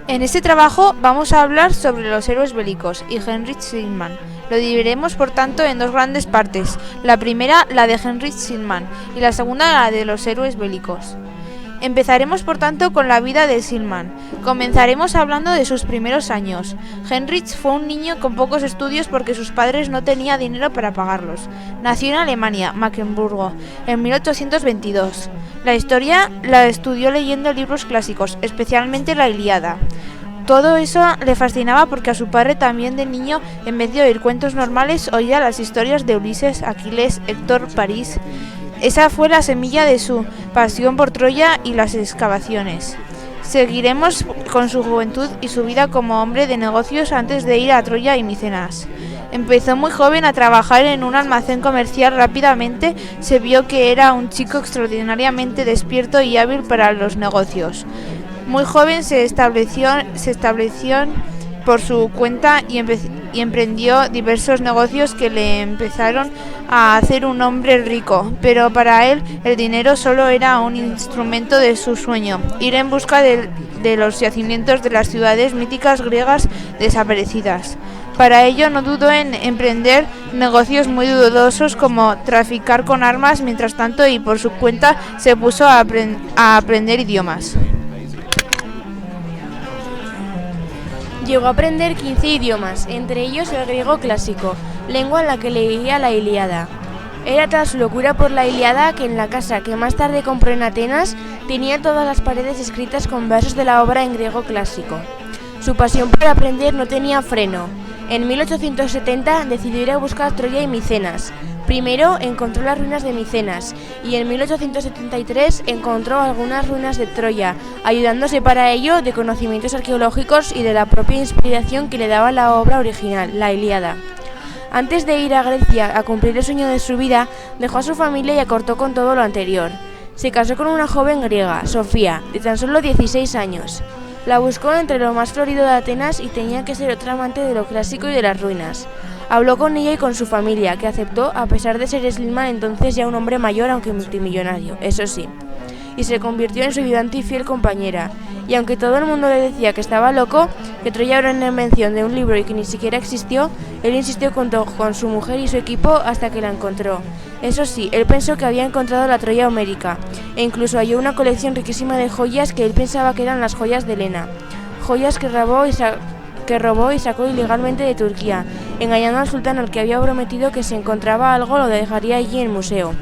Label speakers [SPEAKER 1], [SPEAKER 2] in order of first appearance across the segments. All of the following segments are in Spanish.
[SPEAKER 1] En este trabajo vamos a hablar sobre los héroes bélicos y Heinrich Schliemann. Lo dividiremos por tanto en dos grandes partes, la primera la de Heinrich Schliemann y la segunda la de los héroes bélicos. Empezaremos por tanto con la vida de Schliemann. Comenzaremos hablando de sus primeros años. Heinrich fue un niño con pocos estudios porque sus padres no tenían dinero para pagarlos. Nació en Alemania, Mecklemburgo, en 1822. La historia la estudió leyendo libros clásicos, especialmente la Ilíada. Todo eso le fascinaba porque a su padre también de niño, en vez de oír cuentos normales, oía las historias de Ulises, Aquiles, Héctor, París. Esa fue la semilla de su pasión por Troya y las excavaciones. Seguiremos con su juventud y su vida como hombre de negocios antes de ir a Troya y Micenas. Empezó muy joven a trabajar en un almacén comercial. Rápidamente se vio que era un chico extraordinariamente despierto y hábil para los negocios. Muy joven se estableció por su cuenta y emprendió diversos negocios que le empezaron a hacer un hombre rico, pero para él el dinero solo era un instrumento de su sueño, ir en busca de los yacimientos de las ciudades míticas griegas desaparecidas. Para ello no dudó en emprender negocios muy dudosos como traficar con armas, mientras tanto y por su cuenta se puso a aprender idiomas.
[SPEAKER 2] Llegó a aprender 15 idiomas, entre ellos el griego clásico, lengua en la que leía la Ilíada. Era tal su locura por la Ilíada que en la casa que más tarde compró en Atenas tenía todas las paredes escritas con versos de la obra en griego clásico. Su pasión por aprender no tenía freno. En 1870 decidió ir a buscar Troya y Micenas. Primero encontró las ruinas de Micenas y en 1873 encontró algunas ruinas de Troya, ayudándose para ello de conocimientos arqueológicos y de la propia inspiración que le daba la obra original, la Ilíada. Antes de ir a Grecia a cumplir el sueño de su vida, dejó a su familia y acortó con todo lo anterior. Se casó con una joven griega, Sofía, de tan solo 16 años. La buscó entre lo más florido de Atenas y tenía que ser otra amante de lo clásico y de las ruinas. Habló con ella y con su familia, que aceptó a pesar de ser Schliemann entonces ya un hombre mayor aunque multimillonario, eso sí. Y se convirtió en su ayudante y fiel compañera. Y aunque todo el mundo le decía que estaba loco, que Troya era una invención de un libro y que ni siquiera existió, él insistió con su mujer y su equipo hasta que la encontró. Eso sí, él pensó que había encontrado la Troya homérica, e incluso halló una colección riquísima de joyas que él pensaba que eran las joyas de Helena. Joyas que robó y sacó ilegalmente de Turquía, engañando al sultán al que había prometido que si encontraba algo lo dejaría allí en el museo.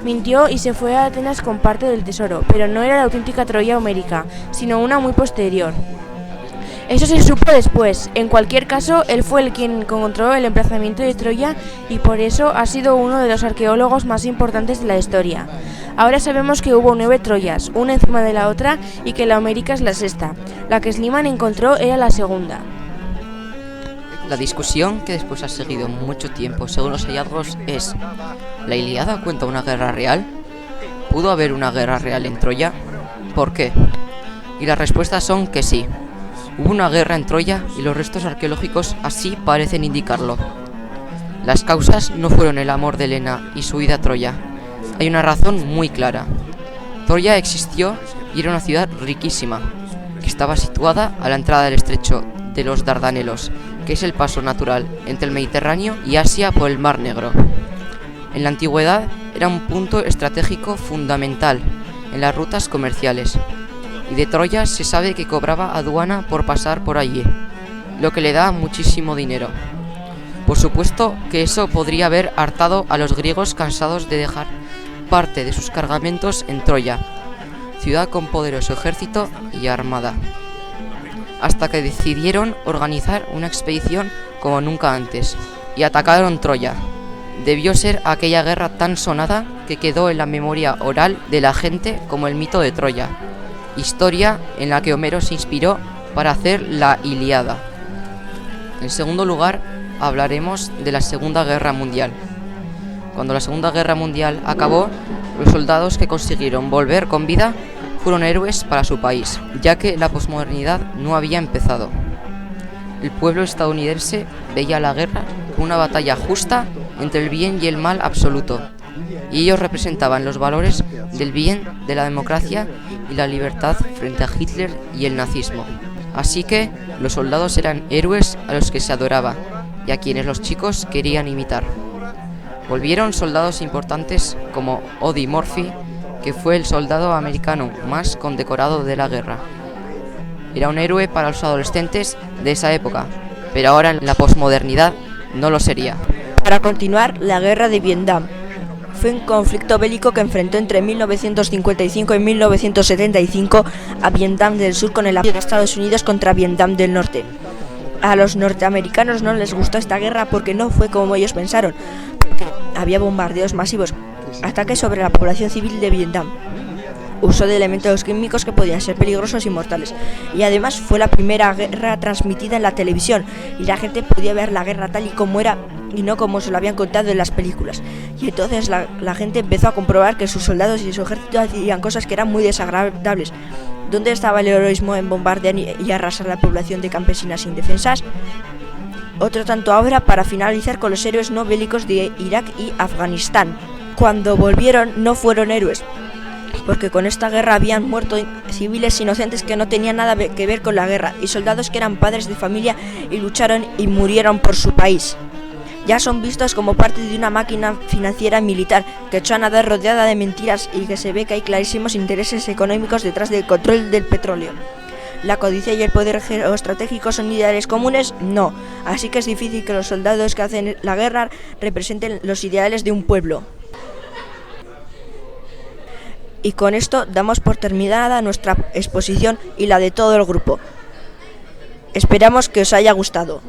[SPEAKER 2] Mintió y se fue a Atenas con parte del tesoro, pero no era la auténtica Troya homérica, sino una muy posterior. Eso se supo después. En cualquier caso, él fue el quien encontró el emplazamiento de Troya y por eso ha sido uno de los arqueólogos más importantes de la historia. Ahora sabemos que hubo 9 Troyas, una encima de la otra, y que la homérica es la sexta. La que Schliemann encontró era la segunda.
[SPEAKER 3] La discusión que después ha seguido mucho tiempo según los hallazgos es: ¿la Ilíada cuenta una guerra real? ¿Pudo haber una guerra real en Troya? ¿Por qué? Y las respuestas son que sí. Hubo una guerra en Troya y los restos arqueológicos así parecen indicarlo. Las causas no fueron el amor de Helena y su ida a Troya. Hay una razón muy clara. Troya existió y era una ciudad riquísima, que estaba situada a la entrada del estrecho de los Dardanelos, que es el paso natural entre el Mediterráneo y Asia por el Mar Negro. En la antigüedad era un punto estratégico fundamental en las rutas comerciales, y de Troya se sabe que cobraba aduana por pasar por allí, lo que le da muchísimo dinero. Por supuesto que eso podría haber hartado a los griegos cansados de dejar parte de sus cargamentos en Troya, ciudad con poderoso ejército y armada, hasta que decidieron organizar una expedición como nunca antes y atacaron Troya. Debió ser aquella guerra tan sonada que quedó en la memoria oral de la gente como el mito de Troya, historia en la que Homero se inspiró para hacer la Ilíada. En segundo lugar, hablaremos de la Segunda Guerra Mundial. Cuando la Segunda Guerra Mundial acabó, los soldados que consiguieron volver con vida fueron héroes para su país, ya que la posmodernidad no había empezado. El pueblo estadounidense veía la guerra como una batalla justa entre el bien y el mal absoluto, y ellos representaban los valores del bien, de la democracia y la libertad frente a Hitler y el nazismo. Así que los soldados eran héroes a los que se adoraba y a quienes los chicos querían imitar. Volvieron soldados importantes como Audie Murphy, que fue el soldado americano más condecorado de la guerra. Era un héroe para los adolescentes de esa época, pero ahora en la posmodernidad no lo sería.
[SPEAKER 4] Para continuar, la guerra de Vietnam fue un conflicto bélico que enfrentó entre 1955 y 1975 a Vietnam del Sur con el apoyo de Estados Unidos contra Vietnam del Norte. A los norteamericanos no les gustó esta guerra porque no fue como ellos pensaron, porque había bombardeos masivos, ataques sobre la población civil de Vietnam, uso de elementos químicos que podían ser peligrosos y mortales, y además fue la primera guerra transmitida en la televisión y la gente podía ver la guerra tal y como era y no como se lo habían contado en las películas. Y entonces la gente empezó a comprobar que sus soldados y su ejército hacían cosas que eran muy desagradables. ¿Dónde estaba el heroísmo en bombardear y arrasar la población de campesinas indefensas? Otro tanto ahora para finalizar con los héroes no bélicos de Irak y Afganistán. Cuando volvieron no fueron héroes, porque con esta guerra habían muerto civiles inocentes que no tenían nada que ver con la guerra, y soldados que eran padres de familia y lucharon y murieron por su país. Ya son vistos como parte de una máquina financiera militar que echó a nadar rodeada de mentiras y que se ve que hay clarísimos intereses económicos detrás del control del petróleo. ¿La codicia y el poder geoestratégico son ideales comunes? No, así que es difícil que los soldados que hacen la guerra representen los ideales de un pueblo. Y con esto damos por terminada nuestra exposición y la de todo el grupo. Esperamos que os haya gustado.